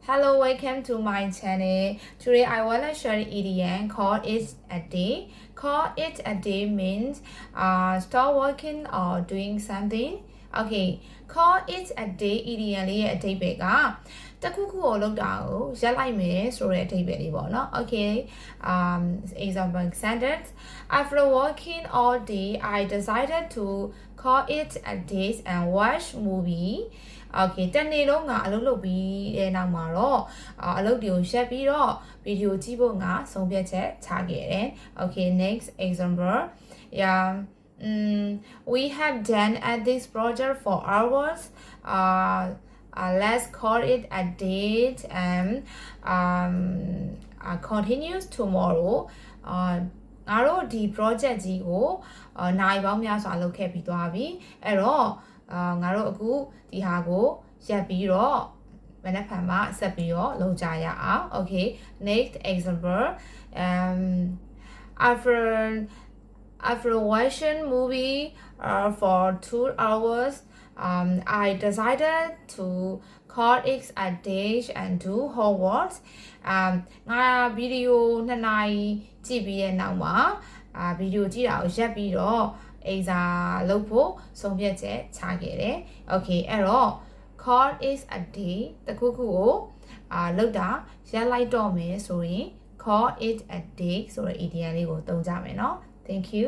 Hello, welcome to my channel. Today I want to share idiom call it a day. Call it a day means start working or doing something. Okay, call it a day idiom လေးရဲ့အဓိပ္ပာယ်ကတခုခုကိုလုပ်တာကိုရပ်လိုက်မယ်ဆိုတဲ့အဓိပ္ပာယ်လေးပေါ့နော် Okay, example sentence. After working all day, I decided to call it a day and watch movie. Okay, တနေ့လုံးငါအလုပ်လုပ်ပြီးတဲ့နောက်မှာတော့အလုပ်တွေကိုရှက်ပြီးတော့ဗီဒီယိုကြည့်ဖို့ငါဆုံးဖြတ်ချက်ချခဲ့တယ် Okay, next example. Yeah. We have done at this project for hours. Let's call it a date and continues tomorrow. ငါတို့ဒီ project ကြီးကိုနိုင်ပေါင်းများစွာလုပ်ခဲ့ပြီးသွားပြီအဲ့တော့ငါတို့အခုဒီဟာကိုရပ်ပြီးတော့မနက်ဖြန်မှာဆက်ပြီးတော့လုပ်ကြရအောင် Okay, next example. After watching movie for 2 hours, I decided to call it a day and do homework. ငါဗီဒီယို2နာရီကြည့်ပြီးတဲ့နောက်မှာဗီဒီယိုကြည့်တာကိုရပ်ပြီးတော့အိစာလုပ်ဖို့ဆုံးဖြတ်ချက်ချခဲ့တယ် Okay အဲ့တော့ call is a day တခုခုကိုလုပ်တာရပ်လိုက်တော့မယ်ဆိုရင် call it a day ဆိုတဲ့ idiom လေးကိုသုံးကြမယ်เนาะ Thank you